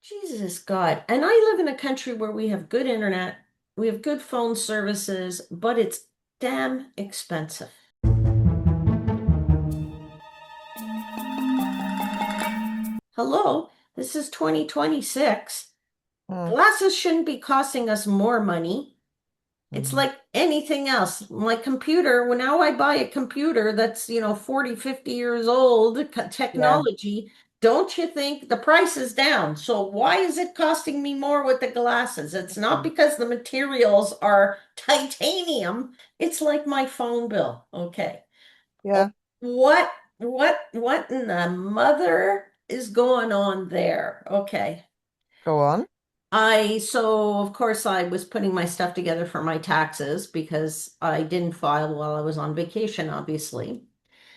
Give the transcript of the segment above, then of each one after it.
Jesus God. And I live in a country where we have good internet, we have good phone services, but it's damn expensive. Hello, this is 2026. Mm, Glasses shouldn't be costing us more money. It's mm. like anything else. My computer, when now I buy a computer that's, 40, 50 years old, Yeah. technology, don't you think the price is down? So why is it costing me more with the glasses? It's not Mm. because the materials are titanium. It's like my phone bill. Okay. Oh, Yeah. what in the mother is going on there? Okay. Go on. So of course I was putting my stuff together for my taxes because I didn't file while I was on vacation, obviously.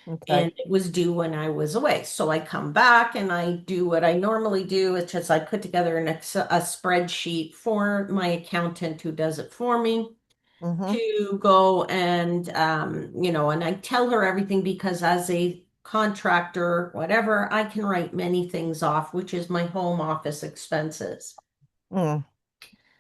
Okay. And it was due when I was away. So I come back and I do what I normally do. It's just I put together a spreadsheet for my accountant who does it for me Mm-hmm. to go and, and I tell her everything because as a contractor, whatever, I can write many things off, which is my home office expenses, Mm.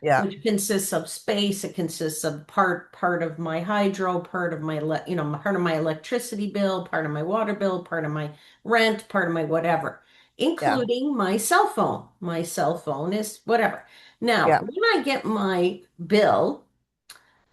Yeah. which consists of space. It consists of part of my hydro, part of my part of my electricity bill, part of my water bill, part of my rent, part of my whatever, Yeah. including my cell phone. My cell phone is whatever. Now, Yeah. when I get my bill,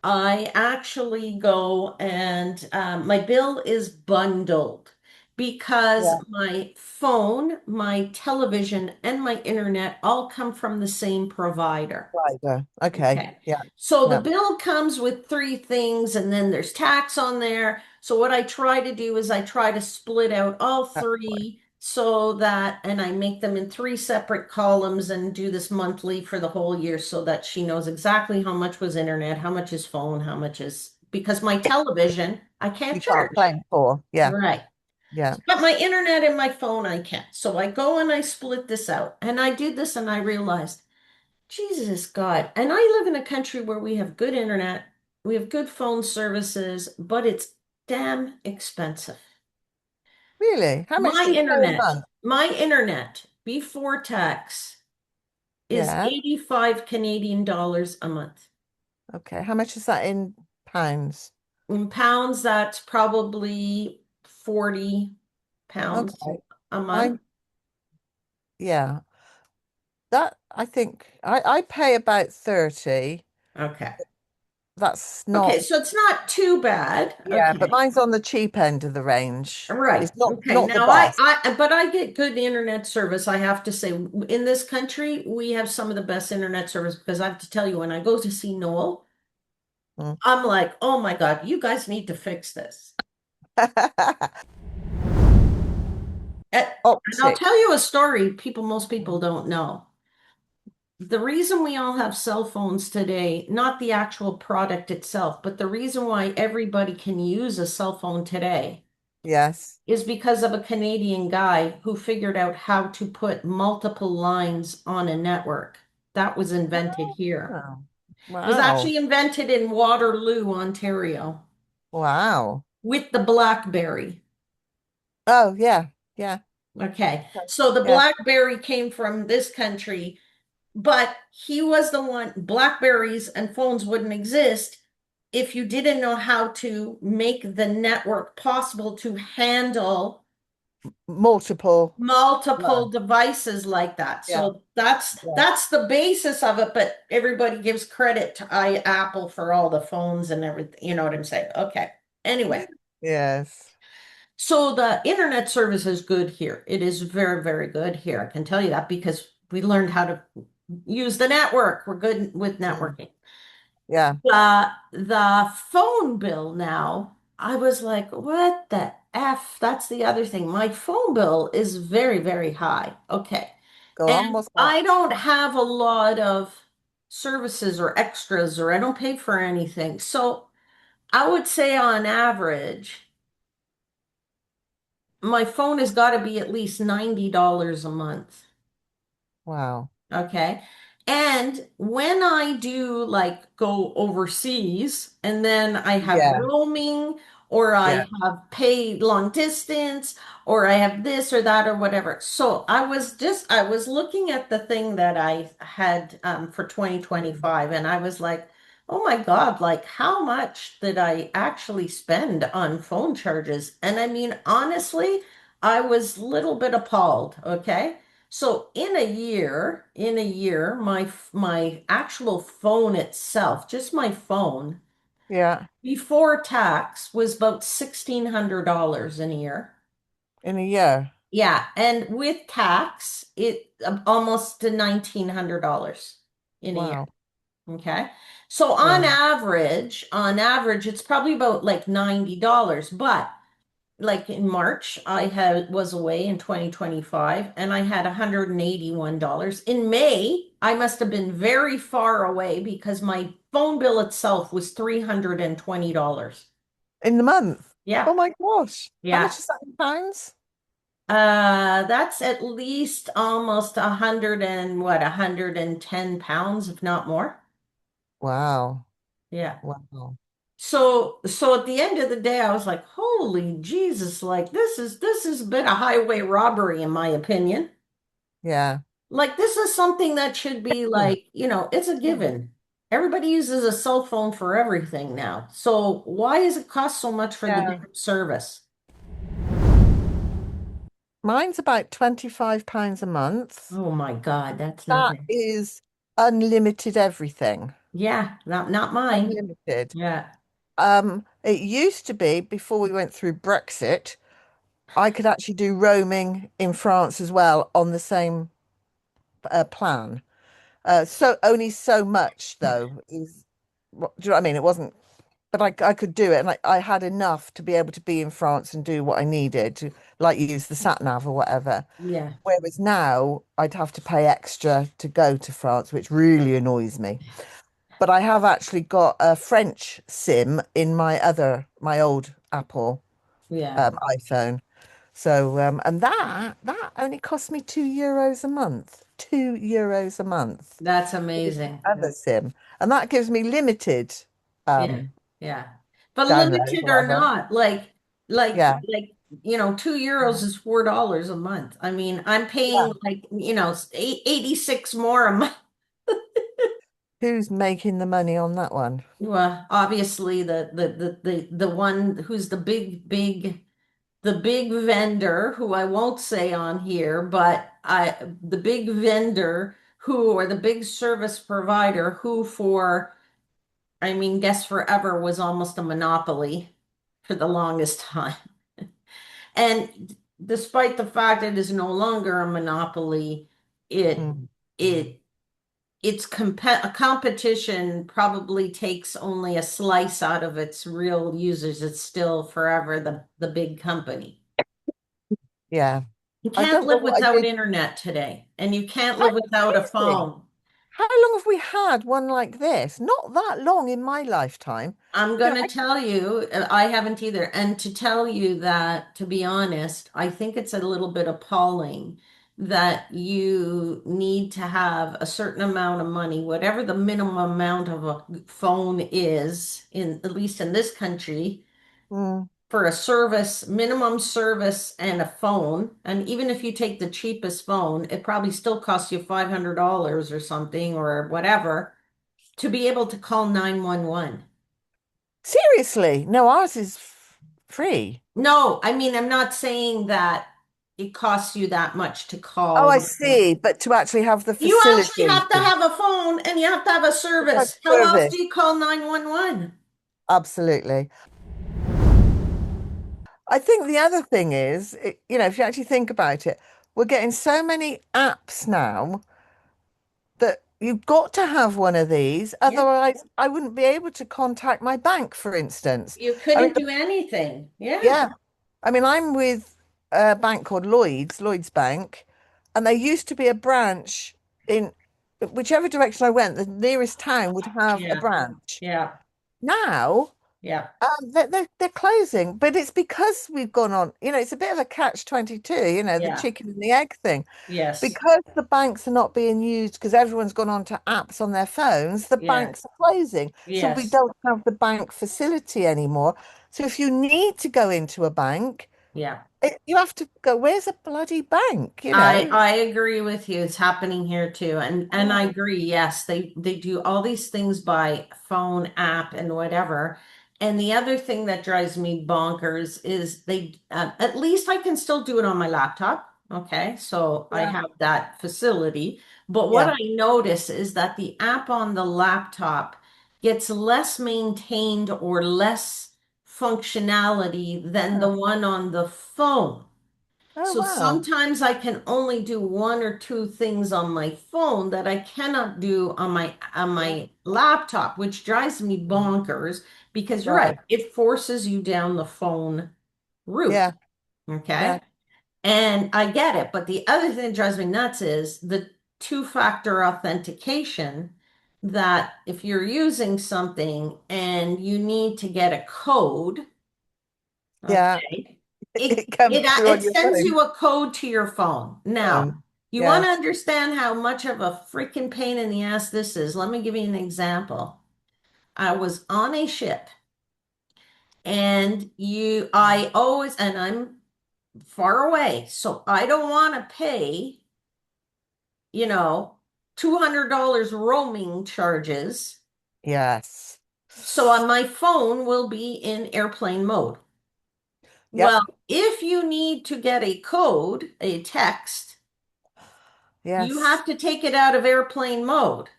I actually go and my bill is bundled because Yeah. my phone, my television, and my internet all come from the same provider. Right there. Okay. Okay. Yeah. So the Yeah. bill comes with three things, and then there's tax on there. So what I try to do is I try to split out all That's three so that, and I make them in three separate columns and do this monthly for the whole year so that she knows exactly how much was internet, how much is phone, how much is, because my television, I can't you can't charge. claim for. Yeah. Right. Yeah. But my internet and my phone, I can. So I go and I split this out. And I did this and I realized, Jesus God. And I live in a country where we have good internet, we have good phone services, but it's damn expensive. Really? How much My do you pay a internet, month? my internet before tax is Yeah. 85 Canadian dollars a month. Okay. How much is that in pounds? In pounds, that's probably 40 pounds Okay. a month. Mine, yeah. That I think I pay about 30. Okay. That's Okay, not, so it's not too bad. yeah, but Okay. mine's on the cheap end of the range. Right. It's not Okay. not the Now best. but I get good internet service. I have to say, in this country, we have some of the best internet service because I have to tell you, when I go to see Noel, Mm. I'm like, oh my God, you guys need to fix this. And I'll Optic. tell you a story most people don't know. The reason we all have cell phones today, not the actual product itself, but the reason why everybody can use a cell phone today Yes. is because of a Canadian guy who figured out how to put multiple lines on a network. That was invented here. Oh, It was wow. actually invented in Waterloo, Ontario, Wow. with the BlackBerry. Oh, yeah. Yeah. Okay. Okay. So the Yeah. BlackBerry came from this country, but he was the one, BlackBerries and phones wouldn't exist if you didn't know how to make the network possible to handle Multiple. multiple No. devices like that. Yeah. So that's Yeah. that's the basis of it, but everybody gives credit to Apple for all the phones and everything. You know what I'm saying? Okay. Anyway, Yes. so the internet service is good here. It is very, very good here. I can tell you that because we learned how to use the network. We're good with Mm. networking. Yeah. The phone bill now, I was like, what the F? That's the other thing. My phone bill is very, very high. Okay. Go on. And What's that? I don't have a lot of services or extras, or I don't pay for anything. So I would say on average, my phone has got to be at least $90 a month. Wow. Okay. And when I do like go overseas and then I have Yeah. roaming or Yeah. I have paid long distance, or I have this or that or whatever. So I was looking at the thing that I had for Mm. 2025, and I was like, oh my God, like how much did I actually spend on phone charges? And I mean, honestly, I was a little bit appalled, okay? So in a year, my actual phone itself, just my phone, Yeah. before tax was about $1,600 in a year. In a year. Yeah, and with tax, it almost to $1,900 in a year. Wow. Okay. So Yeah. on average, it's probably about like $90. But like in March, I had was away in 2025 and I had $181. In May, I must have been very far away because my phone bill itself was $320. In the month. Yeah. Oh my gosh. How Yeah. much is that in pounds? That's at least almost 110 pounds, if not more. Wow. Yeah. Wow. So at the end of the day, I was like, holy Jesus, like this is a bit of highway robbery, in my opinion. Yeah. Like this is something that should be Mm. like, it's a given. Everybody uses a cell phone for everything now. So why does it cost so much for the Yeah. different service? Mine's about £25 a month. Oh my God, that's That nothing. is unlimited everything. Yeah, not mine. Unlimited. Yeah. It used to be before we went through Brexit, I could actually do roaming in France as well on the same plan. So only so much though is do you know what I mean? It wasn't, but I could do it, and I had enough to be able to be in France and do what I needed to, like use the sat nav or whatever. Yeah. Whereas now I'd have to pay extra to go to France, which really annoys me. But I have actually got a French SIM in my old Apple Yeah. iPhone. So and that only cost me €2 a month. €2 a month That's with the amazing. other SIM. And that gives me limited Yeah. um Yeah. But download limited or or whatever. not, like Yeah. like 2 euros is $4 a month. I mean, I'm Yeah. paying like, 86 more a month. Who's making the money on that one? Well, obviously the one who's the big vendor who I won't say on here, but the big vendor who or the big service provider who for I mean, guess forever was almost a monopoly for the longest time. And despite the fact it is no longer a monopoly, it Mm. it a competition probably takes only a slice out of its real users. It's still forever the big company. Yeah. You I can't don't know live what I without did. internet today, and you can't How live without a crazy. phone. How long have we had one like this? Not that long in my lifetime. I'm You going know, to tell you, I haven't either. And to tell you that, to be honest, I think it's a little bit appalling that you need to have a certain amount of money, whatever the minimum amount of a phone is, at least in this country, mm, for a service, minimum service and a phone. And even if you take the cheapest phone, it probably still costs you $500 or something or whatever to be able to call 911. seriously. No, ours is free. No, I mean, I'm not saying that it costs you that much to Oh, call. I see. But to actually have the You actually facility have to have a phone and you have to have a to have service. How else do service. you call 911? Absolutely. I think the other thing is, if you actually think about it, we're getting so many apps now that you've got to have one of these. Yeah. Otherwise, I wouldn't be able to contact my bank, for instance. You I mean, couldn't do anything. Yeah. yeah. I mean, I'm with a bank called Lloyd's Bank, and there used to be a branch in whichever direction I went, the nearest town would have a Yeah. branch. Yeah. Now, Yeah. they're closing, but it's because we've gone on, it's a bit of a catch-22, the Yeah. chicken and the egg thing. Yes. Because the banks are not being used because everyone's gone on to apps on their phones, the Yeah. banks are closing. So we Yes. don't have the bank facility anymore. So if you need to go into a bank, Yeah. you have to go, where's a bloody bank, I agree with you. It's happening here too. And I Yeah. agree. Yes, they do all these things by phone app and whatever. And the other thing that drives me bonkers is they at least I can still do it on my laptop. Okay. So I Yeah. have that facility. But what Yeah. I notice is that the app on the laptop gets less maintained or less functionality than the Oh, one on the phone. oh, So wow. sometimes I can only do one or two things on my phone that I cannot do on Yeah. my laptop, which drives me bonkers because you're right, Right. it forces you down the phone route. Yeah. Yeah. Okay. And I get it. But the other thing that drives me nuts is the two-factor authentication that if you're using something and you need to get a code, Yeah. okay. It comes through It on your sends phone. you a code to your phone. Now, you want to Yes. understand how much of a freaking pain in the ass this is. Let me give you an example. I was on a ship and I always, and I'm far away, so I don't want to pay, you know, $200 roaming charges. Yes. So on my phone will be in airplane mode. Yep. Well, if you need to get a code, a text, you Yes. have to take it out of airplane mode,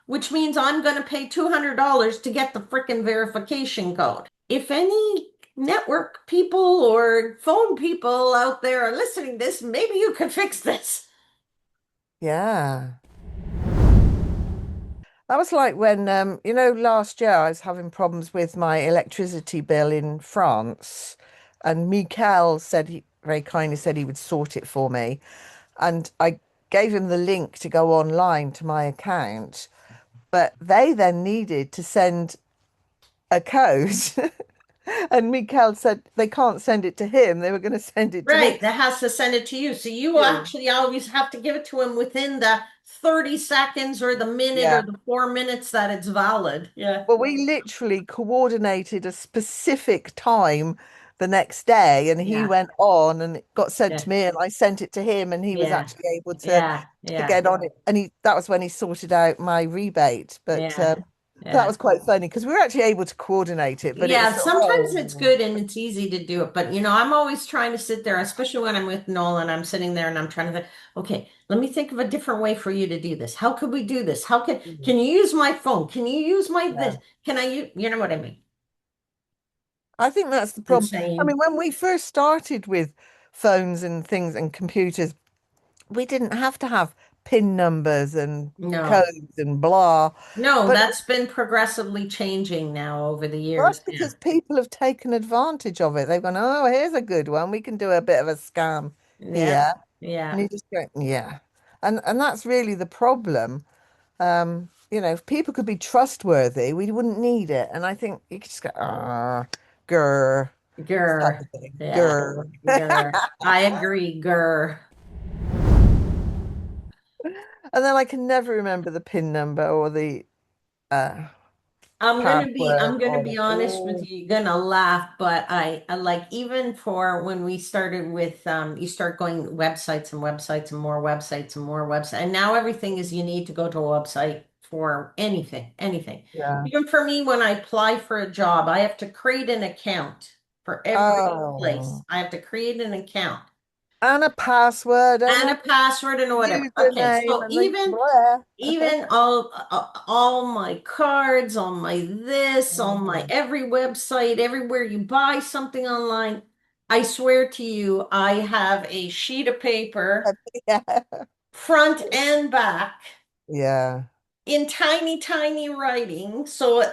which means I'm going to pay $200 to get the frickin' verification code. If any network people or phone people out there are listening to this, maybe you could fix this. Yeah. That was like when, last year I was having problems with my electricity bill in France, and Mikael said he very kindly said he would sort it for me. And I gave him the link to go online to my account, but they then needed to send a code. And Mikael said they can't send it to him, they were going to send it to me. Right, that has to send it to you. So you You. actually always have to give it to him within the 30 seconds or the minute or Yeah. the 4 minutes that it's valid. Yeah. Well, we literally coordinated a specific time the next day, and he Yeah. went on and it got sent Yeah. to me, and I sent it to him, and he was Yeah. actually able Yeah. to Yeah. get on it. And he that was when he sorted out my rebate. But Yeah. that Yeah. was quite funny because we were actually able to coordinate it, but it was Yeah, sometimes it's oh good and it's easy to do it, but I'm always trying to sit there, especially when I'm with Nolan, I'm sitting there and I'm trying to think, okay, let me think of a different way for you to do this. How could we do this? Can you use my phone? Can you use my yeah. this? Can I use, you know what I mean? I think that's the problem. I mean, Insane. when we first started with phones and things and computers, we didn't have to have PIN numbers and No, codes and blah. no, But that's been progressively changing now over the that's years. Yeah. because people have taken advantage of it. They've gone, oh, here's a good one. We can do a bit of a scam Yeah. here. And Yeah. you just go, yeah. And that's really the problem. If people could be trustworthy, we wouldn't need it. And I think you could just go, ah, grr, type Grr. of thing. Yeah. Grr. Grr. I agree. Grr. And then I can never remember the PIN number or the uh, I'm password gonna be or honest with oh, you. You're gonna laugh, but I like even for when we started with you start going websites and websites and more websites and more websites. And now everything is you need to go to a website for anything, anything. yeah. Even for me, when I apply for a job, I have to create an account for every place. Oh. I have to create an account And a password and and a a password and whatever. Okay, username so and the even blah. even all my cards, all my this, all my Oh. every website, everywhere you buy something online, I swear to you, I have a sheet of paper, Yeah. front and back, Yeah. in tiny, tiny writing, so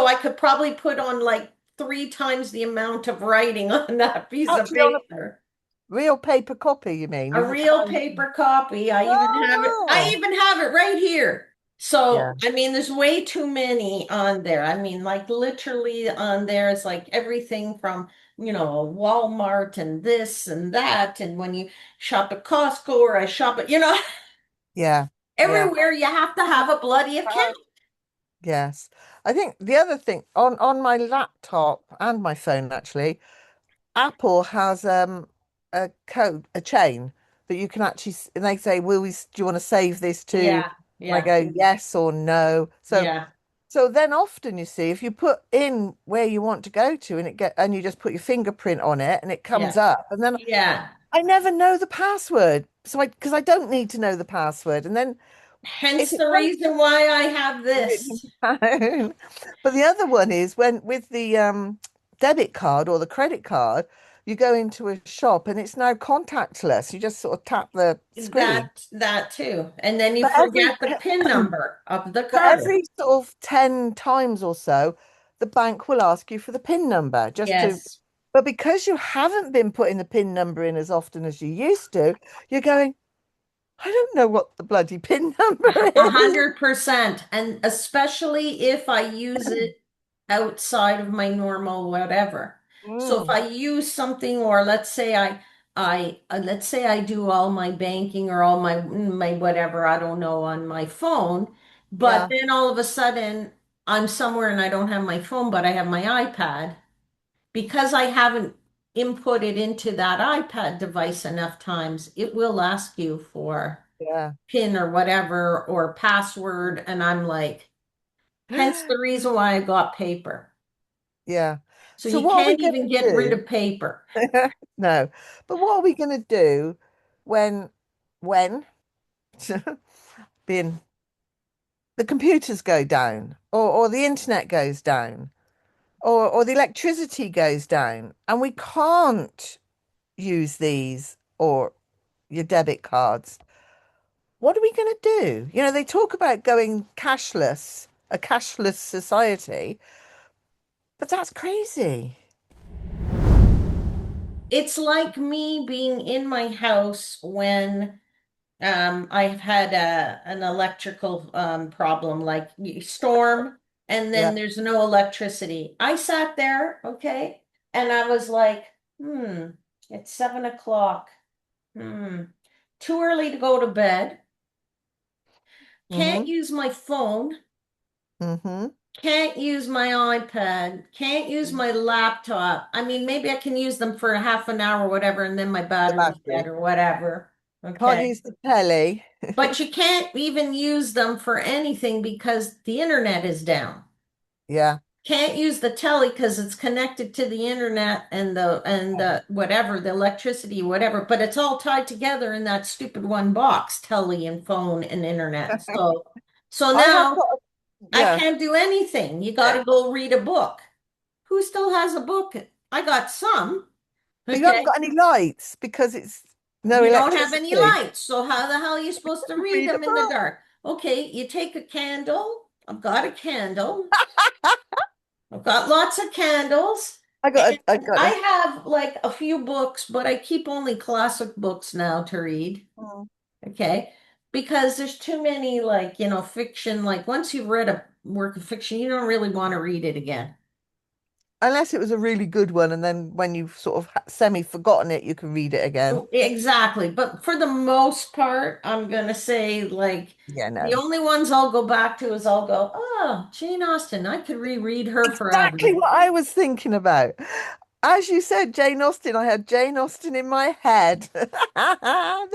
I could probably put on like three times the amount of writing on that piece of Actually, on a paper. real paper copy, you mean? A You've real found. paper copy. I Oh, even have it right here. So, yeah. I mean, there's way too many on there. I mean, like literally on there is like everything from, Walmart and this and that. And when you shop at Costco or I shop at, Yeah. Yeah. everywhere you have to have a bloody Uh, account. Yes. I think the other thing on my laptop and my phone actually, Apple has a chain that you can actually and they say, do you want to save this to? Yeah, And I yeah, go yes or no. yeah, So then often you see if you put in where you want to go to and you just put your fingerprint on it and it comes yeah, up and then yeah. I never know the password. So I because I don't need to know the password. And then if Hence it the comes reason why I have written this. down. But the other one is when with the debit card or the credit card, you go into a shop and it's now contactless. You just sort of tap the screen. That too. And then you But every forget the PIN number of the but card. every sort of 10 times or so, the bank will ask you for the PIN number just to Yes. but because you haven't been putting the PIN number in as often as you used to, you're going, I don't know what the bloody PIN number A is. 100%. And especially if I use it outside of my normal whatever. So if Mm, I use something, or let's say I do all my banking or all my whatever, I don't know, on my phone, but yeah, then all of a sudden I'm somewhere and I don't have my phone, but I have my iPad. Because I haven't inputted into that iPad device enough times, it will ask you for yeah. PIN or whatever or password. And I'm like, hence the reason why I got paper. Yeah. So So you what are we can't going even to get rid do? of paper. No. But what are we going to do when when being the computers go down or the internet goes down or the electricity goes down and we can't use these or your debit cards? What are we going to do? You know, they talk about going cashless, a cashless society, but that's crazy. It's like me being in my house when I've had an electrical problem, like storm, and Yeah. then there's no electricity. I sat there, okay, and I was like, hmm, it's 7 o'clock. Hmm, too early to go to bed. Can't Mm-hmm. use my phone. Mm-hmm. Can't use my iPad. Can't use my laptop. I mean, maybe I can use them for a half an hour or whatever, and then my The battery's dead battery. or whatever. Can't Okay. use the telly. But you can't even use them for anything because the internet is down. Yeah. Can't use the telly because it's connected to the internet and the whatever, the electricity, whatever, but it's all tied together in that stupid one box, telly and phone and internet. So I have now got, I yeah. can't do anything. You got to go read a book. Who still has a book? I got some. But you haven't Okay. got any lights because it's no You don't have any electricity. lights, so how the hell are you supposed to read Read a them in the book. dark? Okay, you take a candle. I've got a candle. I've got lots of candles. And I got I a have like a few books, but I keep only classic books now to read. mm. Okay. Because there's too many, like, fiction. Like, once you've read a work of fiction, you don't really want to read it again. Unless it was a really good one, and then when you've sort of semi-forgotten it, you can read it again. Exactly. But for the most part, I'm going to say, like, Yeah, the no. only ones I'll go back to is I'll go, oh, Jane Austen. I could reread her Exactly forever. what I was thinking about. As you said, Jane Austen, I had Jane Austen in my head. There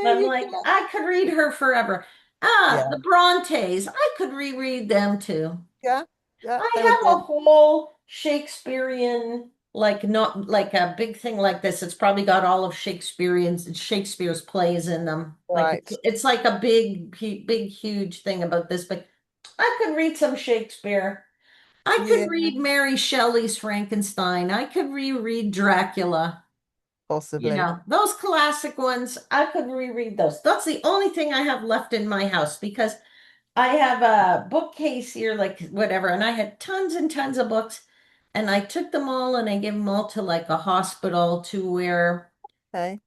I'm you like, go. I could read her forever. Ah, Yeah, the Brontes. I could reread them too. yeah, yeah, they were I have a good. whole Shakespearean, like, not like a big thing like this. It's probably got all of Shakespeare's plays in them. Like, Right. it's like a big, huge thing about this, but I could read some Shakespeare. I could Yeah, read Mary Shelley's Frankenstein. I could reread Dracula. possibly. Those classic ones, I could reread those. That's the only thing I have left in my house because I have a bookcase here, like whatever, and I had tons and tons of books, and I took them all and I gave them all to like a hospital to where, Okay.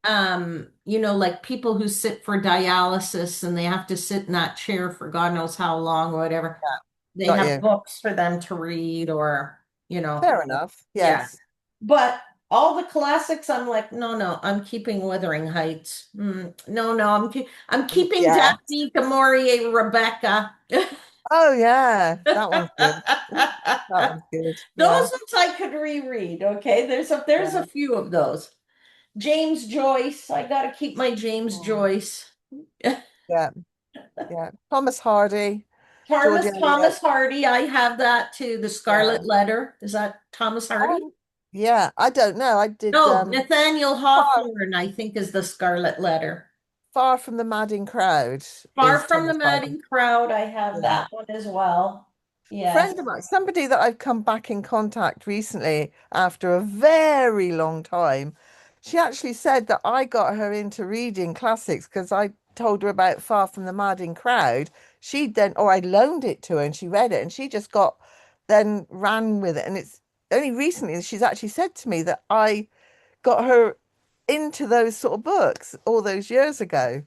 like people who sit for dialysis and they have to sit in that chair for God knows how long or whatever. Yeah, They got have you. books for them to read or, Fair enough. yeah. Yes. But all the classics, I'm like, no, no, I'm keeping Wuthering Heights. No, no, I'm keeping Yeah. Daphne du Maurier, Rebecca. Oh yeah, that one's good. That one's good. Those Yeah, ones I could reread. Okay, there's a yeah, few of those. James Joyce, I got to keep my James mm, Joyce. yeah, yeah. Thomas Hardy, George Thomas Eliot. Hardy, I have that too. The Yeah. Scarlet Letter. Is that Thomas Hardy? Yeah, I don't know. I did No, Nathaniel Far Hawthorne, I think, is the Scarlet Letter. Far from the Madding Crowd Far is from the Thomas Hardy. Madding Crowd, I have Yeah. that one as well. Yes. Friend of mine, somebody that I've come back in contact recently after a very long time, she actually said that I got her into reading classics because I told her about Far from the Madding Crowd. She then, or I loaned it to her and she read it and she just got, then ran with it. And it's only recently that she's actually said to me that I got her into those sort of books all those years ago.